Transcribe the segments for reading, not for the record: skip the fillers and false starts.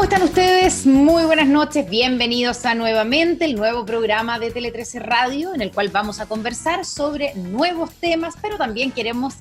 ¿Cómo están ustedes? Muy buenas noches, bienvenidos a nuevamente el nuevo programa de Tele 13 Radio, en el cual vamos a conversar sobre nuevos temas, pero también queremos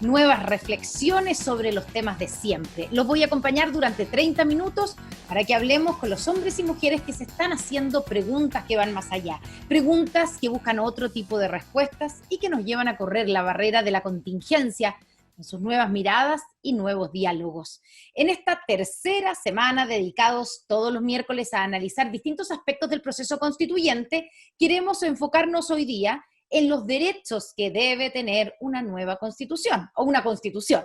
nuevas reflexiones sobre los temas de siempre. Los voy a acompañar durante 30 minutos para que hablemos con los hombres y mujeres que se están haciendo preguntas que van más allá, preguntas que buscan otro tipo de respuestas y que nos llevan a correr la barrera de la contingencia con sus nuevas miradas y nuevos diálogos. En esta tercera semana, dedicados todos los miércoles a analizar distintos aspectos del proceso constituyente, queremos enfocarnos hoy día en los derechos que debe tener una nueva constitución o una constitución.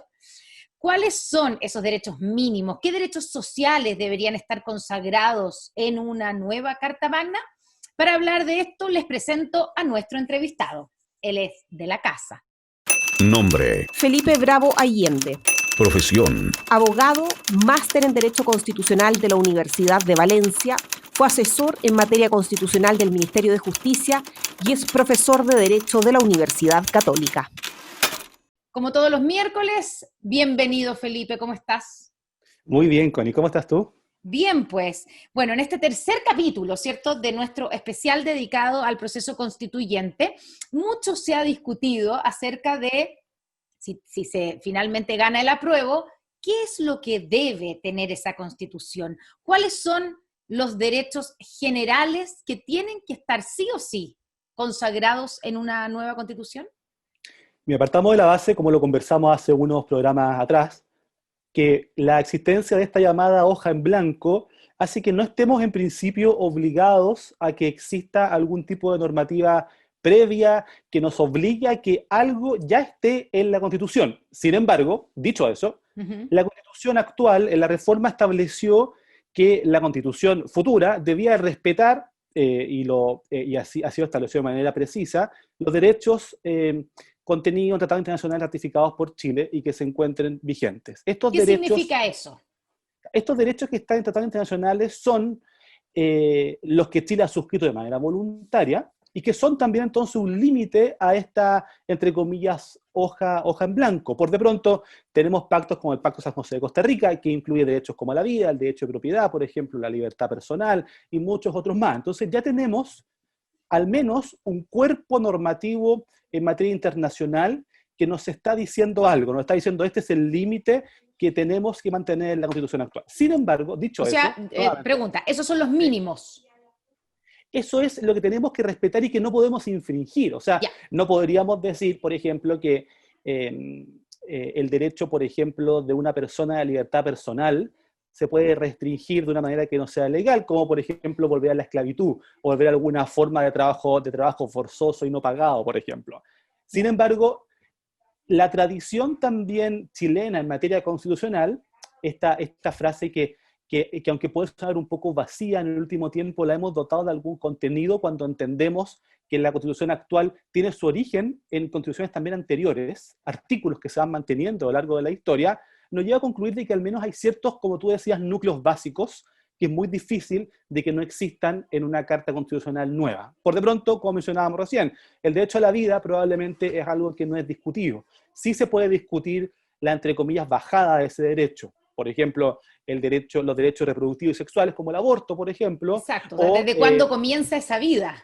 ¿Cuáles son esos derechos mínimos? ¿Qué derechos sociales deberían estar consagrados en una nueva Carta Magna? Para hablar de esto, les presento a nuestro entrevistado. Él es de la casa. Nombre: Felipe Bravo Allende. Profesión: Abogado, máster en Derecho Constitucional de la Universidad de Valencia, fue asesor en materia constitucional del Ministerio de Justicia y es profesor de Derecho de la Universidad Católica. Como todos los miércoles, bienvenido Felipe, ¿cómo estás? Muy bien, Connie, ¿cómo estás tú? Bien, pues, bueno, en este tercer capítulo, ¿cierto?, de nuestro especial dedicado al proceso constituyente, mucho se ha discutido acerca de, si se finalmente gana el apruebo, ¿qué es lo que debe tener esa constitución? ¿Cuáles son los derechos generales que tienen que estar sí o sí consagrados en una nueva constitución? Me apartamos de la base, como lo conversamos hace unos programas atrás, que la existencia de esta llamada hoja en blanco hace que no estemos en principio obligados a que exista algún tipo de normativa previa que nos obligue a que algo ya esté en la Constitución. Sin embargo, dicho eso, la Constitución actual, en la reforma, estableció que la Constitución futura debía respetar, y así ha sido establecido de manera precisa, los derechos contenidos en tratados internacionales ratificados por Chile y que se encuentren vigentes. ¿Qué significa eso? Estos derechos que están en tratados internacionales son los que Chile ha suscrito de manera voluntaria y que son también entonces un límite a esta, entre comillas, hoja en blanco. Por de pronto tenemos pactos como el Pacto de San José de Costa Rica, que incluye derechos como la vida, el derecho de propiedad, por ejemplo, la libertad personal y muchos otros más. Entonces ya tenemos al menos un cuerpo normativo en materia internacional que nos está diciendo algo, nos está diciendo este es el límite que tenemos que mantener en la Constitución actual. Sin embargo, dicho eso... Pregunta, ¿esos son los mínimos? Eso es lo que tenemos que respetar y que no podemos infringir. O sea, no podríamos decir, por ejemplo, que el derecho, por ejemplo, de una persona a la libertad personal se puede restringir de una manera que no sea legal, como por ejemplo volver a la esclavitud, o volver a alguna forma de trabajo forzoso y no pagado, por ejemplo. Sin embargo, la tradición también chilena en materia constitucional, esta frase que aunque puede sonar un poco vacía en el último tiempo, la hemos dotado de algún contenido cuando entendemos que la Constitución actual tiene su origen en constituciones también anteriores, artículos que se van manteniendo a lo largo de la historia, nos lleva a concluir de que al menos hay ciertos, como tú decías, núcleos básicos, que es muy difícil de que no existan en una carta constitucional nueva. Por de pronto, como mencionábamos recién, el derecho a la vida probablemente es algo que no es discutido. Sí se puede discutir la, entre comillas, bajada de ese derecho. Por ejemplo, los derechos reproductivos y sexuales, como el aborto, por ejemplo. Exacto, o sea, ¿desde cuándo comienza esa vida?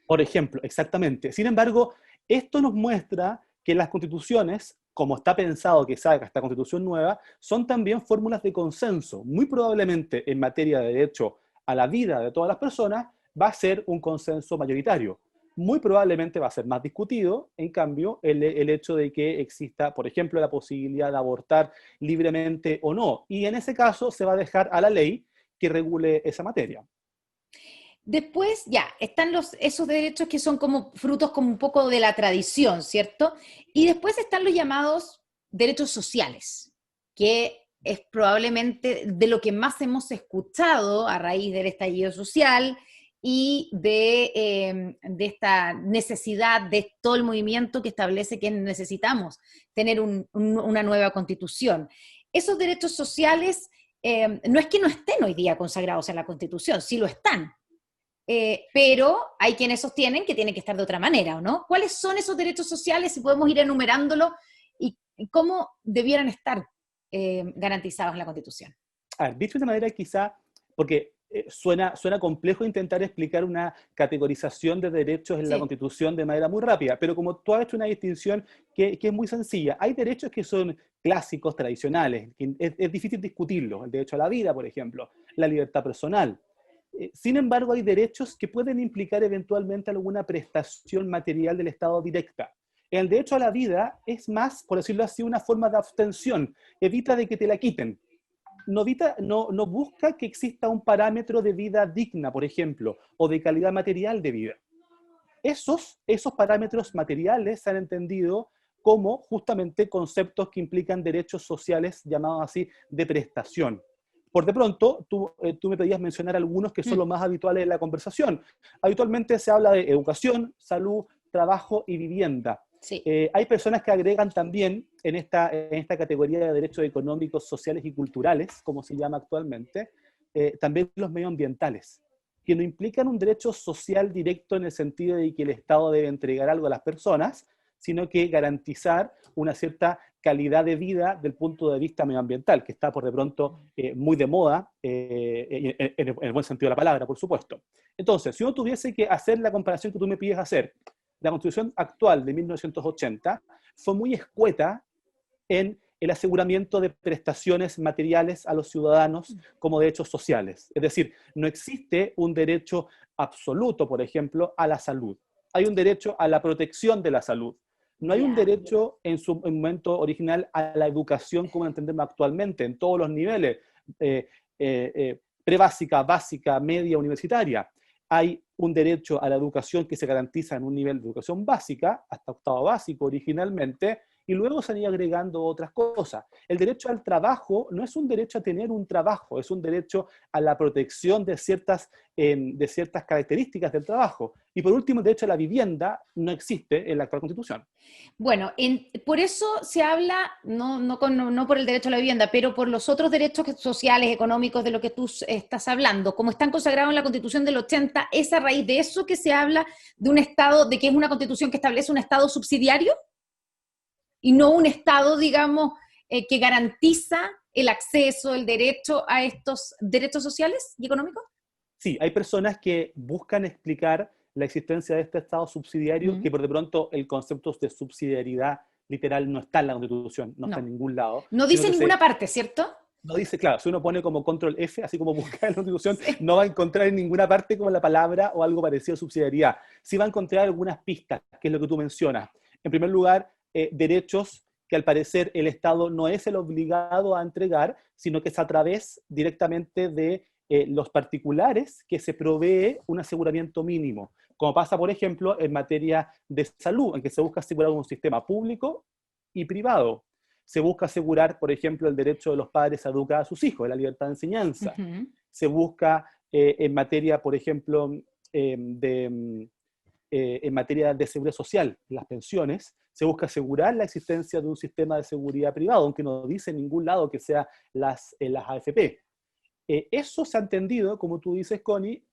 Por ejemplo, exactamente. Sin embargo, esto nos muestra que las constituciones, como está pensado que salga esta constitución nueva, son también fórmulas de consenso. Muy probablemente en materia de derecho a la vida de todas las personas va a ser un consenso mayoritario. Muy probablemente va a ser más discutido, en cambio, el hecho de que exista, por ejemplo, la posibilidad de abortar libremente o no. Y en ese caso se va a dejar a la ley que regule esa materia. Después, están esos derechos que son como frutos como un poco de la tradición, ¿cierto? Y después están los llamados derechos sociales, que es probablemente de lo que más hemos escuchado a raíz del estallido social y de esta necesidad de todo el movimiento que establece que necesitamos tener una nueva constitución. Esos derechos sociales no es que no estén hoy día consagrados en la Constitución, sí lo están. Pero hay quienes sostienen que tienen que estar de otra manera, ¿o no? ¿Cuáles son esos derechos sociales, si podemos ir enumerándolos, y cómo debieran estar garantizados en la Constitución? A ver, dicho de una manera quizá, porque suena complejo intentar explicar una categorización de derechos en la Sí, Constitución de manera muy rápida, pero como tú has hecho una distinción que es muy sencilla, hay derechos que son clásicos, tradicionales, que es difícil discutirlos, el derecho a la vida, por ejemplo, la libertad personal. Sin embargo, hay derechos que pueden implicar eventualmente alguna prestación material del Estado directa. El derecho a la vida es más, por decirlo así, una forma de abstención, evita de que te la quiten. No busca que exista un parámetro de vida digna, por ejemplo, o de calidad material de vida. Esos parámetros materiales se han entendido como justamente conceptos que implican derechos sociales llamados así de prestación. Por de pronto, tú me pedías mencionar algunos que son los más habituales en la conversación. Habitualmente se habla de educación, salud, trabajo y vivienda. sí. Hay personas que agregan también en esta categoría de derechos económicos, sociales y culturales, como se llama actualmente, también los medioambientales, que no implican un derecho social directo en el sentido de que el Estado debe entregar algo a las personas, sino que garantizar una cierta calidad de vida del punto de vista medioambiental, que está por de pronto muy de moda, en el buen sentido de la palabra, por supuesto. Entonces, si uno tuviese que hacer la comparación que tú me pides hacer, la Constitución actual de 1980 fue muy escueta en el aseguramiento de prestaciones materiales a los ciudadanos como derechos sociales. Es decir, no existe un derecho absoluto, por ejemplo, a la salud. Hay un derecho a la protección de la salud. No hay un derecho en su momento original a la educación como la entendemos actualmente, en todos los niveles, prebásica, básica, media, universitaria. Hay un derecho a la educación que se garantiza en un nivel de educación básica, hasta octavo básico originalmente, y luego se han ido agregando otras cosas. El derecho al trabajo no es un derecho a tener un trabajo, es un derecho a la protección de ciertas características del trabajo. Y por último, el derecho a la vivienda no existe en la actual Constitución. Bueno, por eso se habla, no por el derecho a la vivienda, pero por los otros derechos sociales, económicos de lo que tú estás hablando. Como están consagrados en la Constitución del 80, ¿es a raíz de eso que se habla de un Estado, de que es una Constitución que establece un Estado subsidiario? Y no un Estado, digamos, que garantiza el acceso, el derecho a estos derechos sociales y económicos. Sí, hay personas que buscan explicar la existencia de este Estado subsidiario, que por de pronto el concepto de subsidiariedad literal no está en la Constitución, no está en ningún lado. No dice en ninguna parte, ¿cierto? No dice, claro, si uno pone como control F, así como buscar en la Constitución, no va a encontrar en ninguna parte como la palabra o algo parecido a subsidiariedad. Sí va a encontrar algunas pistas, que es lo que tú mencionas. En primer lugar, derechos que al parecer el Estado no es el obligado a entregar, sino que es a través directamente de los particulares que se provee un aseguramiento mínimo, como pasa, por ejemplo, en materia de salud, en que se busca asegurar un sistema público y privado. Se busca asegurar, por ejemplo, el derecho de los padres a educar a sus hijos, la libertad de enseñanza. Se busca en materia, por ejemplo, en materia de seguridad social, las pensiones, se busca asegurar la existencia de un sistema de seguridad privado, aunque no dice en ningún lado que sea las AFP. Eso se ha entendido, como tú dices, Connie,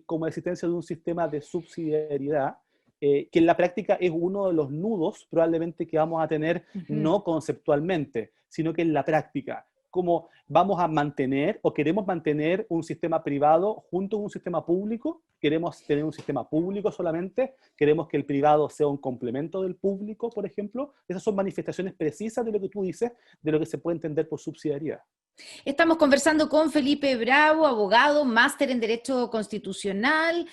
como la existencia de un sistema de subsidiariedad, que en la práctica es uno de los nudos probablemente que vamos a tener, no conceptualmente, sino que en la práctica. Cómo vamos a mantener o queremos mantener un sistema privado junto con un sistema público, queremos tener un sistema público solamente, queremos que el privado sea un complemento del público, por ejemplo. Esas son manifestaciones precisas de lo que tú dices, de lo que se puede entender por subsidiariedad. Estamos conversando con Felipe Bravo, abogado, máster en Derecho Constitucional,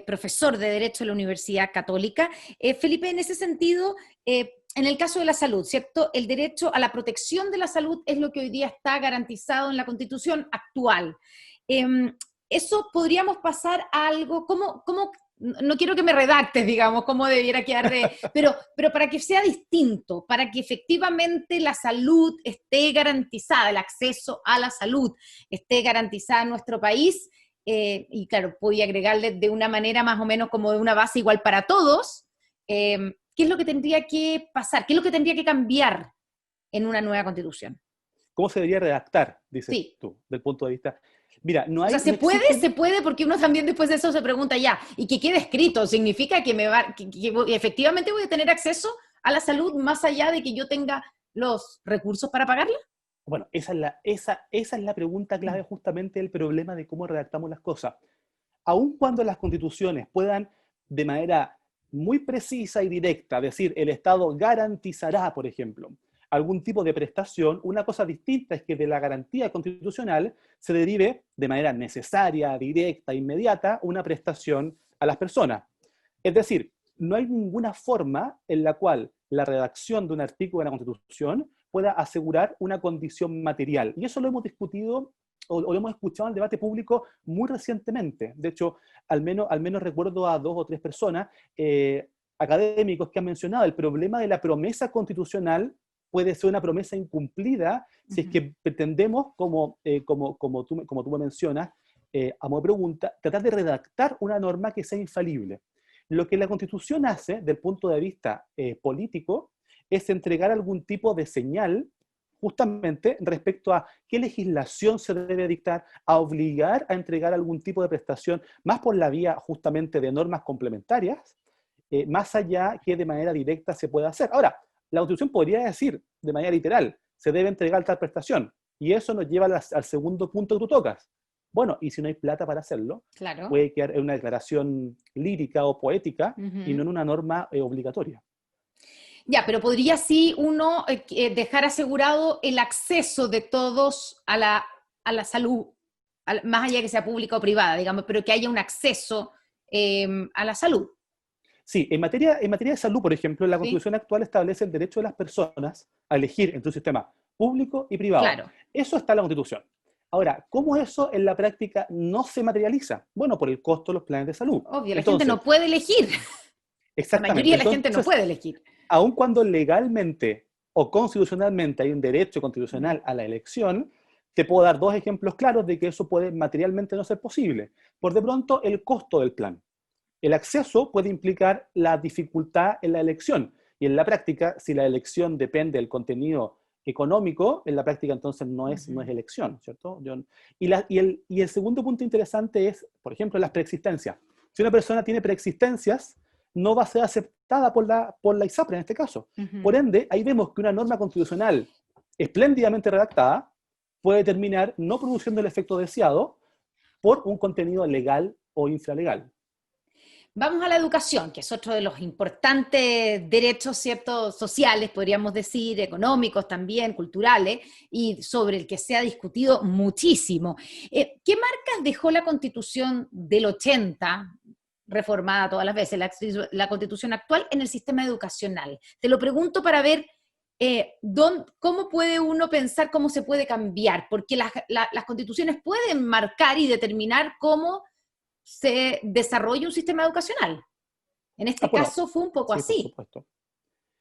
profesor de Derecho en la Universidad Católica. Felipe, en ese sentido, en el caso de la salud, ¿cierto? El derecho a la protección de la salud es lo que hoy día está garantizado en la Constitución actual. Eso podríamos pasar a algo, ¿cómo no quiero que me redactes, digamos, cómo debiera quedar pero para que sea distinto, para que efectivamente la salud esté garantizada, el acceso a la salud esté garantizada en nuestro país, y claro, voy a agregarle de una manera más o menos como de una base igual para todos, ¿qué es lo que tendría que pasar? ¿Qué es lo que tendría que cambiar en una nueva Constitución? ¿Cómo se debería redactar, dices tú, del punto de vista? Mira, no hay... O sea, se puede, porque uno también después de eso se pregunta ya, y que quede escrito, ¿significa que efectivamente voy a tener acceso a la salud más allá de que yo tenga los recursos para pagarla? Bueno, esa es la pregunta clave justamente del problema de cómo redactamos las cosas. Aun cuando las constituciones puedan de manera muy precisa y directa decir el Estado garantizará, por ejemplo, algún tipo de prestación, una cosa distinta es que de la garantía constitucional se derive de manera necesaria, directa, inmediata, una prestación a las personas. Es decir, no hay ninguna forma en la cual la redacción de un artículo de la Constitución pueda asegurar una condición material. Y eso lo hemos discutido o lo hemos escuchado en el debate público muy recientemente. De hecho, al menos recuerdo a 2 o 3 personas, académicos, que han mencionado el problema de la promesa constitucional puede ser una promesa incumplida si es que pretendemos, como tú me mencionas, a modo de pregunta, tratar de redactar una norma que sea infalible. Lo que la Constitución hace, desde el punto de vista político, es entregar algún tipo de señal justamente respecto a qué legislación se debe dictar, a obligar a entregar algún tipo de prestación, más por la vía justamente de normas complementarias, más allá que de manera directa se pueda hacer. Ahora, la Constitución podría decir de manera literal, se debe entregar tal prestación, y eso nos lleva al segundo punto que tú tocas. Bueno, y si no hay plata para hacerlo, Claro. puede quedar en una declaración lírica o poética y no en una norma obligatoria. Ya, pero podría sí uno dejar asegurado el acceso de todos a la salud, más allá que sea pública o privada, digamos, pero que haya un acceso a la salud. Sí, en materia de salud, por ejemplo, la Constitución actual establece el derecho de las personas a elegir entre un sistema público y privado. Claro. Eso está en la Constitución. Ahora, ¿cómo eso en la práctica no se materializa? Bueno, por el costo de los planes de salud. Obvio, la gente no puede elegir. Exactamente. La mayoría de la gente no puede elegir. Aun cuando legalmente o constitucionalmente hay un derecho constitucional a la elección, te puedo dar 2 ejemplos claros de que eso puede materialmente no ser posible. Por de pronto, el costo del plan. El acceso puede implicar la dificultad en la elección. Y en la práctica, si la elección depende del contenido económico, en la práctica entonces no es elección, ¿cierto? Y el segundo punto interesante es, por ejemplo, las preexistencias. Si una persona tiene preexistencias, no va a ser aceptada por la ISAPRE en este caso. Por ende, ahí vemos que una norma constitucional espléndidamente redactada puede terminar no produciendo el efecto deseado por un contenido legal o infralegal. Vamos a la educación, que es otro de los importantes derechos, ¿cierto?, sociales, podríamos decir, económicos también, culturales, y sobre el que se ha discutido muchísimo. ¿Qué marcas dejó la Constitución del 80, reformada todas las veces, la Constitución actual, en el sistema educacional? Te lo pregunto para ver cómo puede uno pensar cómo se puede cambiar, porque las constituciones pueden marcar y determinar cómo se desarrolla un sistema educacional. En este caso fue un poco así. Por supuesto.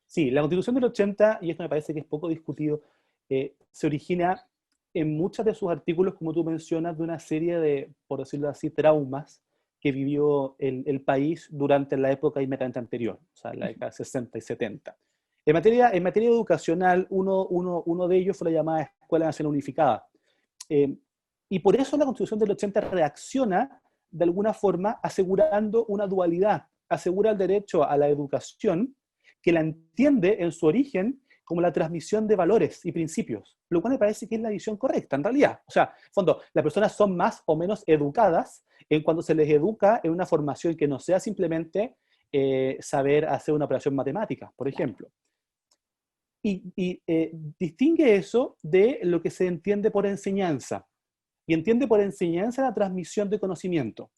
Sí, la Constitución del 80, y esto me parece que es poco discutido, se origina en muchos de sus artículos, como tú mencionas, de una serie de, por decirlo así, traumas que vivió el país durante la época inmediatamente anterior, o sea, la década 60 y 70. En materia educacional, uno de ellos fue la llamada Escuela Nacional Unificada. Y por eso la Constitución del 80 reacciona de alguna forma asegurando una dualidad, asegura el derecho a la educación, que la entiende en su origen como la transmisión de valores y principios, lo cual me parece que es la visión correcta en realidad. O sea, en fondo, las personas son más o menos educadas en cuando se les educa en una formación que no sea simplemente saber hacer una operación matemática, por ejemplo. Y distingue eso de lo que se entiende por enseñanza. Y entiende por enseñanza la transmisión de conocimiento,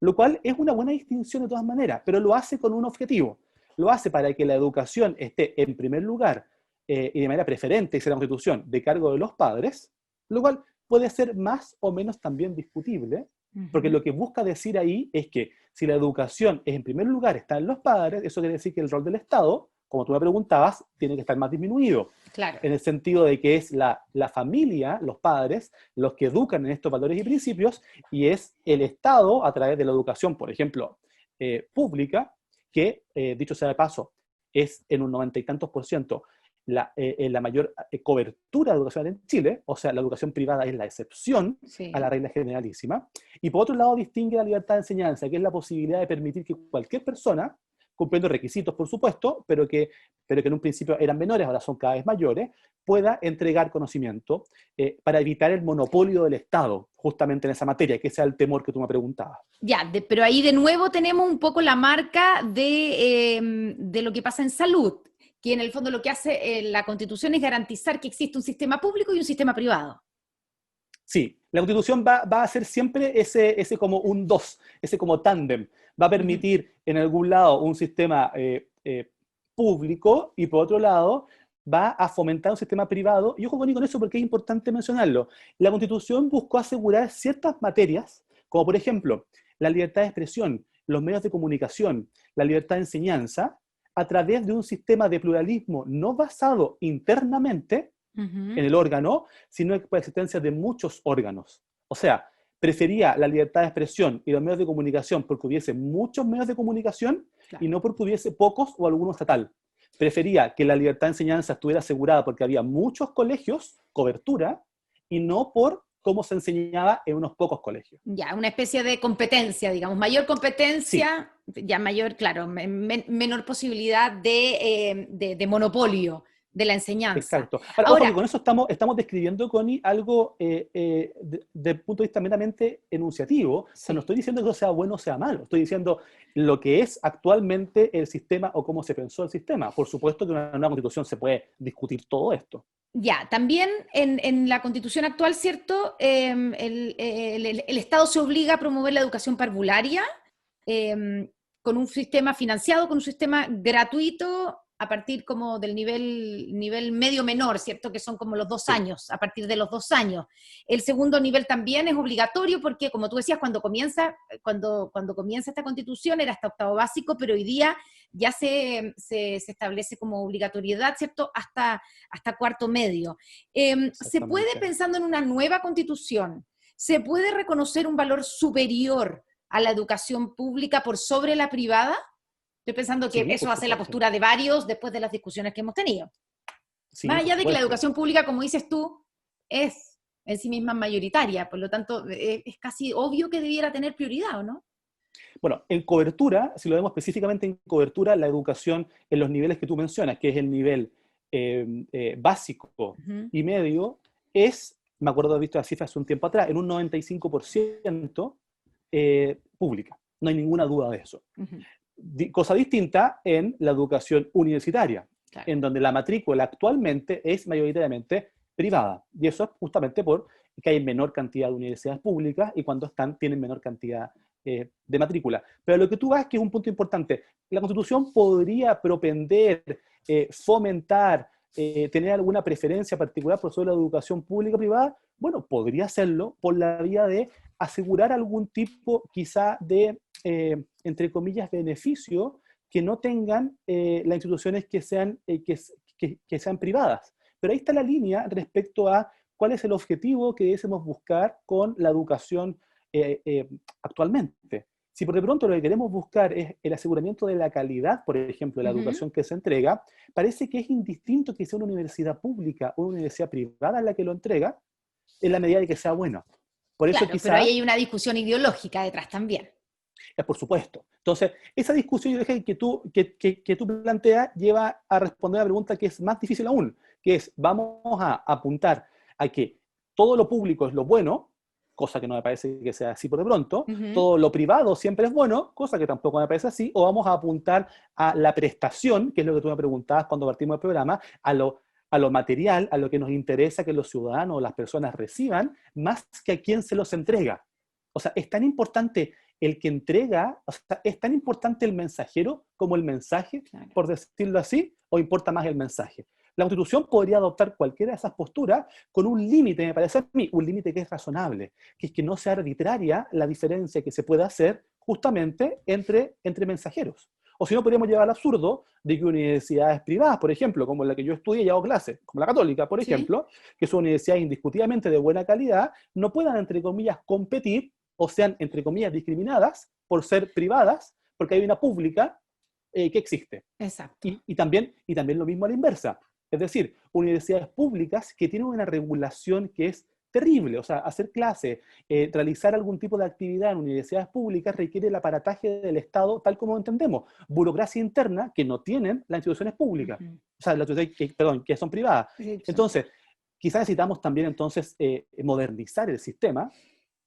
lo cual es una buena distinción de todas maneras, pero lo hace con un objetivo. Lo hace para que la educación esté en primer lugar y de manera preferente, dice la Constitución, de cargo de los padres, lo cual puede ser más o menos también discutible, porque lo que busca decir ahí es que si la educación es en primer lugar, está en los padres, eso quiere decir que el rol del Estado, como tú me preguntabas, tiene que estar más disminuido. Claro. En el sentido de que es la familia, los padres, los que educan en estos valores y principios, y es el Estado, a través de la educación, por ejemplo, pública, que, dicho sea de paso, es en un 90 y tantos % la mayor cobertura de educación en Chile, o sea, la educación privada es la excepción a la regla generalísima, y por otro lado distingue la libertad de enseñanza, que es la posibilidad de permitir que cualquier persona, cumpliendo requisitos, por supuesto, pero que en un principio eran menores, ahora son cada vez mayores, pueda entregar conocimiento para evitar el monopolio del Estado, justamente en esa materia, que ese es el temor que tú me preguntabas. Ya, pero ahí de nuevo tenemos un poco la marca de lo que pasa en salud, que en el fondo lo que hace la Constitución es garantizar que existe un sistema público y un sistema privado. Sí, la Constitución va a hacer siempre ese como un dos, ese como tándem. Va a permitir en algún lado un sistema público y por otro lado va a fomentar un sistema privado. Y ojo con eso porque es importante mencionarlo. La Constitución buscó asegurar ciertas materias, como por ejemplo la libertad de expresión, los medios de comunicación, la libertad de enseñanza, a través de un sistema de pluralismo no basado internamente en el órgano, sino por la existencia de muchos órganos. O sea, prefería la libertad de expresión y los medios de comunicación porque hubiese muchos medios de comunicación, claro, y no porque hubiese pocos o alguno estatal. Prefería que la libertad de enseñanza estuviera asegurada porque había muchos colegios, cobertura, y no por cómo se enseñaba en unos pocos colegios. Ya, una especie de competencia, digamos, mayor competencia, sí, ya mayor, claro, menor posibilidad de monopolio de la enseñanza. Exacto. Ahora, ojo, con eso estamos describiendo, Connie, algo de punto de vista meramente enunciativo. Sí. O sea, no estoy diciendo que eso sea bueno o sea malo, estoy diciendo lo que es actualmente el sistema o cómo se pensó el sistema. Por supuesto que en una nueva constitución se puede discutir todo esto. Ya, también en la Constitución actual, ¿cierto? El Estado se obliga a promover la educación parvularia con un sistema financiado, con un sistema gratuito a partir como del nivel medio menor, ¿cierto? Que son como los 2 años, a partir de los 2 años. El segundo nivel también es obligatorio porque, como tú decías, cuando comienza esta Constitución era hasta octavo básico, pero hoy día ya se establece como obligatoriedad, ¿cierto? Hasta cuarto medio. ¿Se puede, pensando en una nueva Constitución, se puede reconocer un valor superior a la educación pública por sobre la privada? Estoy pensando que eso va a ser la postura de varios después de las discusiones que hemos tenido. Sí, más allá de que la educación pública, como dices tú, es en sí misma mayoritaria, por lo tanto, es casi obvio que debiera tener prioridad, ¿o no? Bueno, en cobertura, si lo vemos específicamente en cobertura, la educación en los niveles que tú mencionas, que es el nivel básico y medio, me acuerdo de haber visto las cifras hace un tiempo atrás, en un 95% pública. No hay ninguna duda de eso. Cosa distinta en la educación universitaria, claro, en donde la matrícula actualmente es mayoritariamente privada. Y eso es justamente porque hay menor cantidad de universidades públicas y cuando tienen menor cantidad de matrícula. Pero lo que tú ves que es un punto importante. La Constitución podría propender, fomentar, tener alguna preferencia particular por sobre la educación pública o privada. Bueno, podría hacerlo por la vía de asegurar algún tipo quizá de, entre comillas, beneficio que no tengan las instituciones que sean privadas. Pero ahí está la línea respecto a cuál es el objetivo que debemos buscar con la educación actualmente. Si por de pronto lo que queremos buscar es el aseguramiento de la calidad, por ejemplo, de la educación que se entrega, parece que es indistinto que sea una universidad pública o una universidad privada la que lo entrega, en la medida de que sea bueno. Por eso claro, pero ahí hay una discusión ideológica detrás también. Por supuesto. Entonces, esa discusión ideológica que tú planteas lleva a responder a la pregunta que es más difícil aún, que es, vamos a apuntar a que todo lo público es lo bueno, cosa que no me parece que sea así por de pronto, todo lo privado siempre es bueno, cosa que tampoco me parece así, o vamos a apuntar a la prestación, que es lo que tú me preguntabas cuando partimos del programa, a lo material, a lo que nos interesa que los ciudadanos o las personas reciban, más que a quién se los entrega. O sea, es tan importante el que entrega, o sea, es tan importante el mensajero como el mensaje, claro, por decirlo así, o importa más el mensaje. La Constitución podría adoptar cualquiera de esas posturas con un límite, me parece a mí, un límite que es razonable, que es que no sea arbitraria la diferencia que se puede hacer justamente entre mensajeros. O si no, podríamos llevar al absurdo de que universidades privadas, por ejemplo, como la que yo estudié y hago clases, como la Católica, por ejemplo, que son universidades indiscutiblemente de buena calidad, no puedan, entre comillas, competir o sean, entre comillas, discriminadas por ser privadas, porque hay una pública que existe. Exacto. Y también lo mismo a la inversa. Es decir, universidades públicas que tienen una regulación que es terrible. O sea, hacer clase, realizar algún tipo de actividad en universidades públicas requiere el aparataje del Estado tal como lo entendemos. Burocracia interna que no tienen las instituciones públicas. O sea, las instituciones que son privadas. Sí. Entonces, quizás necesitamos también entonces modernizar el sistema,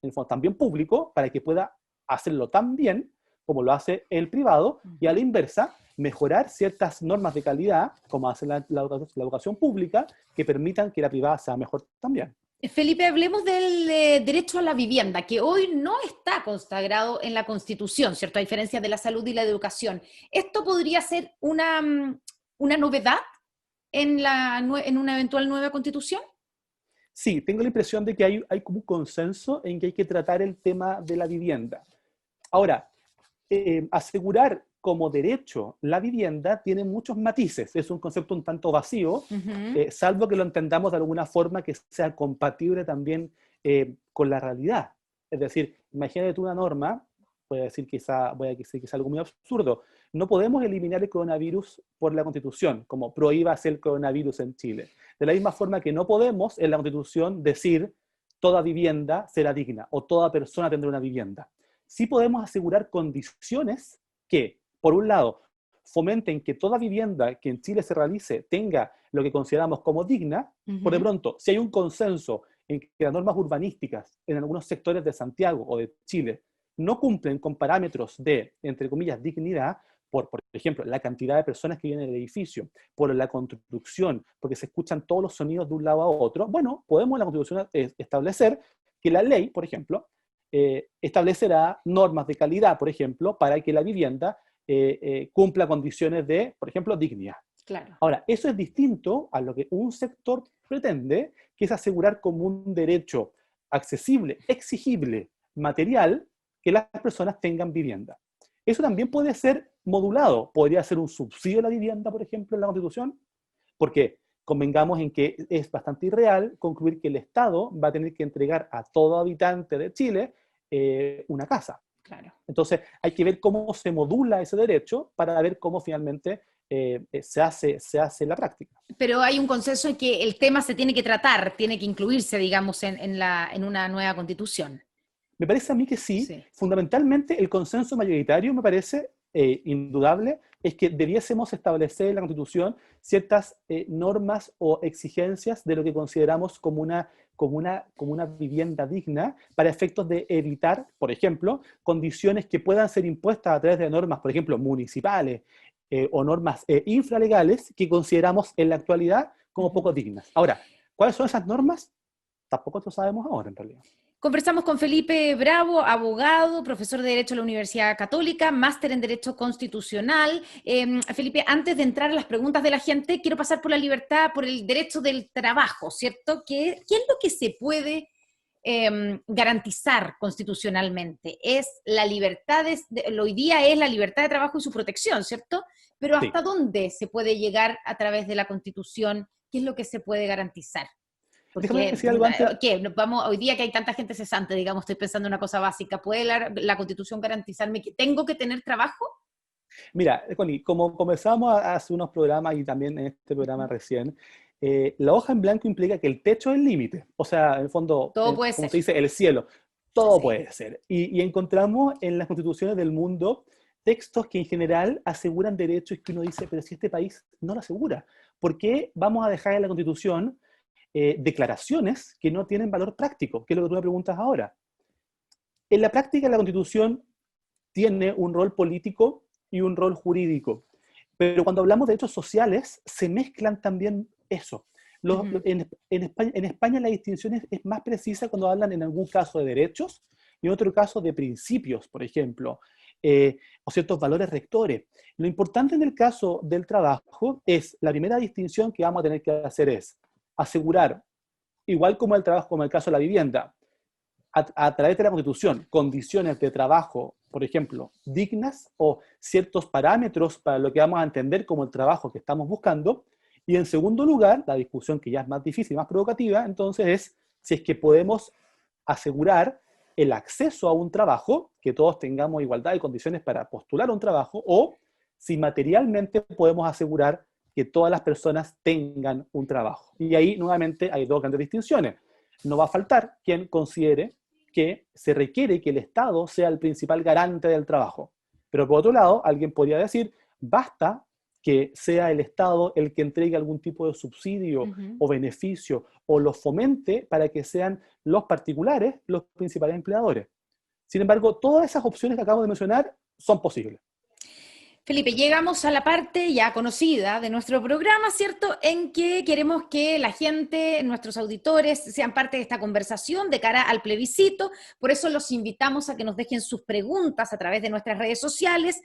en el fondo también público, para que pueda hacerlo tan bien como lo hace el privado, y a la inversa, mejorar ciertas normas de calidad, como hace la educación pública, que permitan que la privada sea mejor también. Felipe, hablemos del derecho a la vivienda, que hoy no está consagrado en la Constitución, ¿cierto? A diferencia de la salud y la educación. ¿Esto podría ser una novedad en una eventual nueva Constitución? Sí, tengo la impresión de que hay como un consenso en que hay que tratar el tema de la vivienda. Ahora, asegurar como derecho la vivienda tiene muchos matices, es un concepto un tanto vacío, salvo que lo entendamos de alguna forma que sea compatible también con la realidad. Es decir, imagínate tú una norma, voy a decir quizá algo muy absurdo, no podemos eliminar el coronavirus por la Constitución, como prohíbase el coronavirus en Chile. De la misma forma que no podemos en la Constitución decir toda vivienda será digna o toda persona tendrá una vivienda. Sí podemos asegurar condiciones que, por un lado, fomenten que toda vivienda que en Chile se realice tenga lo que consideramos como digna. Por de pronto, si hay un consenso en que las normas urbanísticas en algunos sectores de Santiago o de Chile no cumplen con parámetros de, entre comillas, dignidad, por ejemplo, la cantidad de personas que viven en el edificio, por la construcción, porque se escuchan todos los sonidos de un lado a otro, bueno, podemos en la Constitución establecer que la ley, por ejemplo, establecerá normas de calidad, por ejemplo, para que la vivienda cumpla condiciones de, por ejemplo, dignidad. Claro. Ahora, eso es distinto a lo que un sector pretende, que es asegurar como un derecho accesible, exigible, material, que las personas tengan vivienda. Eso también puede ser modulado. Podría ser un subsidio a la vivienda, por ejemplo, en la Constitución, porque convengamos en que es bastante irreal concluir que el Estado va a tener que entregar a todo habitante de Chile una casa. Claro. Entonces, hay que ver cómo se modula ese derecho para ver cómo finalmente se hace la práctica. Pero hay un consenso en que el tema se tiene que tratar, tiene que incluirse, digamos, en una nueva Constitución. Me parece a mí que sí. Fundamentalmente, el consenso mayoritario, me parece indudable, es que debiésemos establecer en la Constitución ciertas normas o exigencias de lo que consideramos como una vivienda digna para efectos de evitar, por ejemplo, condiciones que puedan ser impuestas a través de normas, por ejemplo, municipales o normas infralegales que consideramos en la actualidad como poco dignas. Ahora, ¿cuáles son esas normas? Tampoco lo sabemos ahora, en realidad. Conversamos con Felipe Bravo, abogado, profesor de Derecho de la Universidad Católica, máster en Derecho Constitucional. Felipe, antes de entrar a las preguntas de la gente, quiero pasar por la libertad, por el derecho del trabajo, ¿cierto? ¿Qué es lo que se puede garantizar constitucionalmente? Es la libertad, hoy día es la libertad de trabajo y su protección, ¿cierto? Pero ¿hasta dónde se puede llegar a través de la Constitución? ¿Qué es lo que se puede garantizar? Porque, hoy día que hay tanta gente cesante, digamos, estoy pensando en una cosa básica, ¿puede la Constitución garantizarme que tengo que tener trabajo? Mira, Connie, como conversábamos hace unos programas y también en este programa recién, la hoja en blanco implica que el techo es el límite. O sea, en el fondo, todo puede como ser. se dice, el cielo. Todo puede ser. Y encontramos en las constituciones del mundo textos que en general aseguran derechos que uno dice, pero si este país no lo asegura, ¿por qué vamos a dejar en la Constitución declaraciones que no tienen valor práctico? Que es lo que tú me preguntas ahora. En la práctica, la Constitución tiene un rol político y un rol jurídico. Pero cuando hablamos de derechos sociales, se mezclan también eso. En España la distinción es más precisa cuando hablan en algún caso de derechos y en otro caso de principios, por ejemplo, o ciertos valores rectores. Lo importante en el caso del trabajo es, la primera distinción que vamos a tener que hacer es asegurar, igual como el trabajo, como el caso de la vivienda, a través de la Constitución, condiciones de trabajo, por ejemplo, dignas o ciertos parámetros para lo que vamos a entender como el trabajo que estamos buscando. Y en segundo lugar, la discusión que ya es más difícil, más provocativa, entonces es si es que podemos asegurar el acceso a un trabajo, que todos tengamos igualdad de condiciones para postular a un trabajo, o si materialmente podemos asegurar que todas las personas tengan un trabajo. Y ahí nuevamente hay dos grandes distinciones. no va a faltar quien considere que se requiere que el Estado sea el principal garante del trabajo. Pero por otro lado, alguien podría decir, basta que sea el Estado el que entregue algún tipo de subsidio o beneficio o lo fomente para que sean los particulares los principales empleadores. Sin embargo, todas esas opciones que acabo de mencionar son posibles. Felipe, llegamos a la parte ya conocida de nuestro programa, ¿cierto? En que queremos que la gente, nuestros auditores, sean parte de esta conversación de cara al plebiscito. Por eso los invitamos a que nos dejen sus preguntas a través de nuestras redes sociales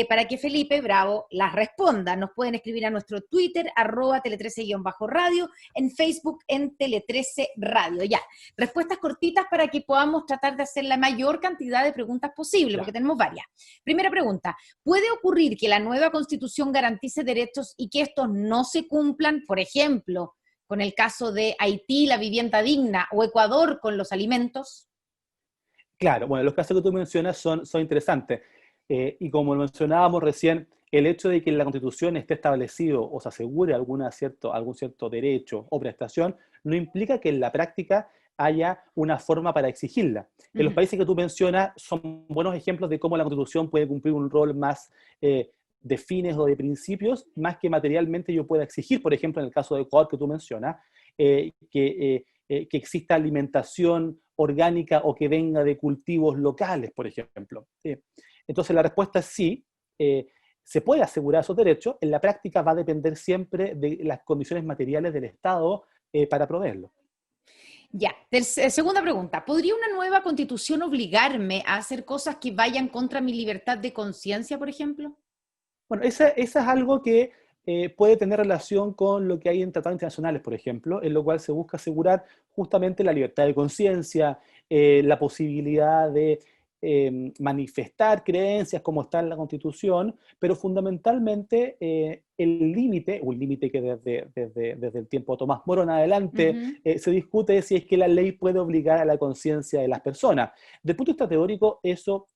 para que Felipe Bravo las responda. Nos pueden escribir a nuestro Twitter, @tele13-radio, en Facebook, en Tele13 Radio. Ya, respuestas cortitas para que podamos tratar de hacer la mayor cantidad de preguntas posible, porque tenemos varias. Primera pregunta, ¿puede ocurrir que la nueva Constitución garantice derechos y que estos no se cumplan? Por ejemplo, con el caso de Haití, la vivienda digna, o Ecuador con los alimentos. Claro, bueno, los casos que tú mencionas son interesantes. Y como lo mencionábamos recién, el hecho de que en la Constitución esté establecido o se asegure algún cierto derecho o prestación, no implica que en la práctica haya una forma para exigirla. En los países que tú mencionas son buenos ejemplos de cómo la Constitución puede cumplir un rol más de fines o de principios, más que materialmente yo pueda exigir, por ejemplo, en el caso de Ecuador que tú mencionas, que exista alimentación orgánica o que venga de cultivos locales, por ejemplo. Entonces la respuesta es sí, se puede asegurar esos derechos, en la práctica va a depender siempre de las condiciones materiales del Estado para proveerlo. Ya, segunda pregunta, ¿podría una nueva Constitución obligarme a hacer cosas que vayan contra mi libertad de conciencia, por ejemplo? Bueno, esa es algo que puede tener relación con lo que hay en tratados internacionales, por ejemplo, en lo cual se busca asegurar justamente la libertad de conciencia, la posibilidad de manifestar creencias como está en la Constitución, pero fundamentalmente el límite, un límite que desde el tiempo de Tomás Moro en adelante se discute si es que la ley puede obligar a la conciencia de las personas. Desde el punto de vista teórico, eso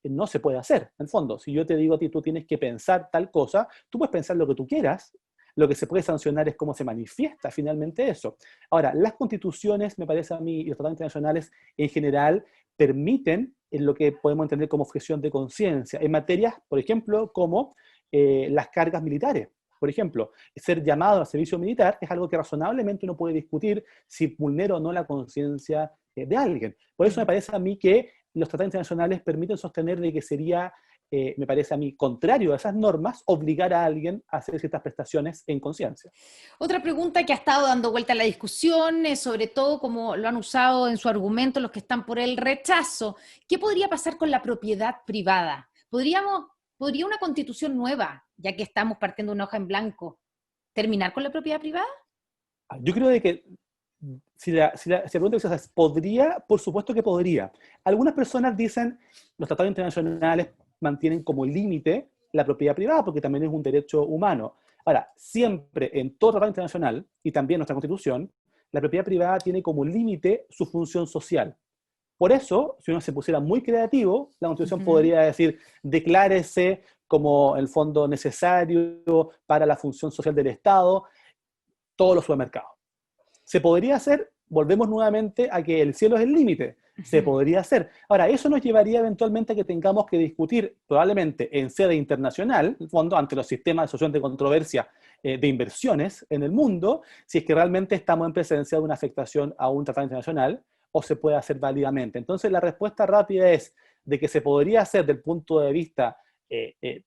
no se puede hacer, en el fondo. Si yo te digo a ti, tú tienes que pensar tal cosa, tú puedes pensar lo que tú quieras. Lo que se puede sancionar es cómo se manifiesta finalmente eso. Ahora, las constituciones, me parece a mí, y los tratados internacionales en general, permiten en lo que podemos entender como objeción de conciencia, en materias, por ejemplo, como las cargas militares. Por ejemplo, ser llamado al servicio militar es algo que razonablemente uno puede discutir si vulnera o no la conciencia de alguien. Por eso me parece a mí que los tratados internacionales permiten sostener de que sería, me parece a mí, contrario a esas normas, obligar a alguien a hacer ciertas prestaciones en conciencia. Otra pregunta que ha estado dando vuelta a la discusión, sobre todo como lo han usado en su argumento los que están por el rechazo, ¿qué podría pasar con la propiedad privada? ¿Podría una constitución nueva, ya que estamos partiendo una hoja en blanco, terminar con la propiedad privada? Yo creo de que si la pregunta es, ¿podría? Por supuesto que podría. Algunas personas dicen, los tratados internacionales mantienen como límite la propiedad privada, porque también es un derecho humano. Ahora, siempre en todo tratado internacional, y también en nuestra Constitución, la propiedad privada tiene como límite su función social. Por eso, si uno se pusiera muy creativo, la Constitución podría decir, declárese como el fondo necesario para la función social del Estado, todos los supermercados. ¿Se podría hacer? Volvemos nuevamente a que el cielo es el límite. Se podría hacer. Ahora, eso nos llevaría eventualmente a que tengamos que discutir, probablemente en sede internacional, en fondo, ante los sistemas de solución de controversia de inversiones en el mundo, si es que realmente estamos en presencia de una afectación a un tratado internacional o se puede hacer válidamente. Entonces, la respuesta rápida es de que se podría hacer desde el punto de vista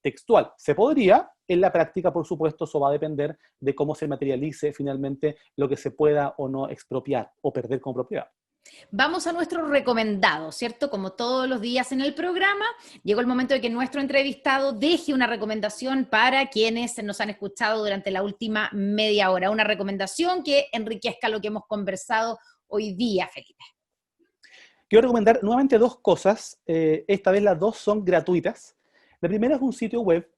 textual. Se podría, en la práctica, por supuesto, eso va a depender de cómo se materialice finalmente lo que se pueda o no expropiar o perder como propiedad. Vamos a nuestro recomendado, ¿cierto? Como todos los días en el programa, llegó el momento de que nuestro entrevistado deje una recomendación para quienes nos han escuchado durante la última media hora. Una recomendación que enriquezca lo que hemos conversado hoy día, Felipe. Quiero recomendar nuevamente dos cosas. Esta vez las dos son gratuitas. La primera es un sitio web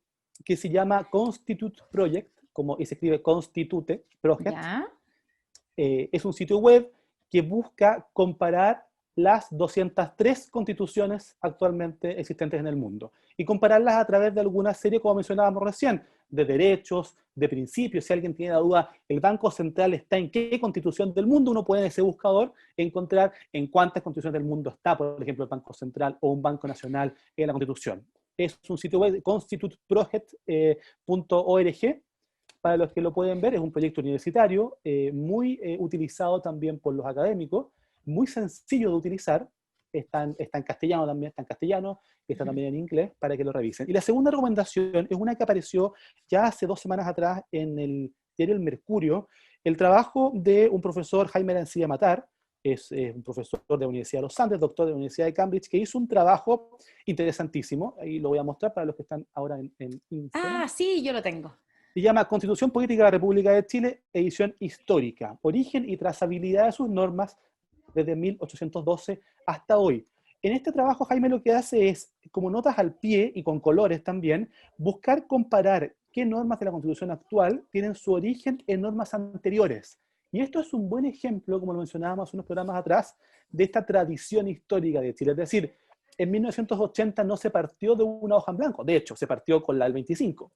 que se llama Constitute Project, y se escribe Constitute Project. ¿Ya? Es un sitio web que busca comparar las 203 constituciones actualmente existentes en el mundo y compararlas a través de alguna serie, como mencionábamos recién, de derechos, de principios. Si alguien tiene la duda, el Banco Central está en qué constitución del mundo, uno puede en ese buscador encontrar en cuántas constituciones del mundo está, por ejemplo, el Banco Central o un banco nacional en la constitución. Es un sitio web, constituteproject.org, para los que lo pueden ver. Es un proyecto universitario muy utilizado también por los académicos, muy sencillo de utilizar. Está en castellano también, está también en inglés, para que lo revisen. Y la segunda recomendación es una que apareció ya hace 2 semanas atrás en el diario El Mercurio, el trabajo de un profesor, Jaime Arancibia Matar, es un profesor de la Universidad de los Andes, doctor de la Universidad de Cambridge, que hizo un trabajo interesantísimo, ahí lo voy a mostrar para los que están ahora en Instagram. Ah, sí, yo lo tengo. Se llama Constitución Política de la República de Chile, edición histórica, origen y trazabilidad de sus normas desde 1812 hasta hoy. En este trabajo, Jaime lo que hace es, como notas al pie y con colores también, buscar comparar qué normas de la Constitución actual tienen su origen en normas anteriores. Y esto es un buen ejemplo, como lo mencionábamos unos programas atrás, de esta tradición histórica de Chile. Es decir, en 1980 no se partió de una hoja en blanco, de hecho, se partió con la del 25,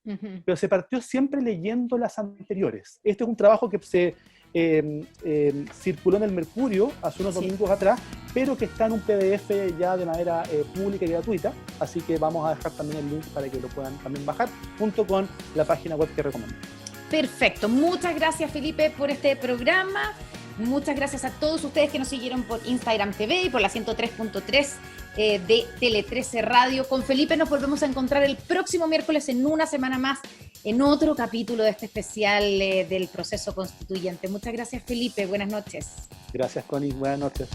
pero se partió siempre leyendo las anteriores. Este es un trabajo que se circuló en el Mercurio hace unos domingos atrás, pero que está en un PDF ya de manera pública y gratuita, así que vamos a dejar también el link para que lo puedan también bajar, junto con la página web que recomiendo. Perfecto, muchas gracias Felipe por este programa, muchas gracias a todos ustedes que nos siguieron por Instagram TV y por la 103.3 de Tele 13 Radio. Con Felipe nos volvemos a encontrar el próximo miércoles en una semana más en otro capítulo de este especial del proceso constituyente. Muchas gracias Felipe, buenas noches. Gracias Connie, buenas noches.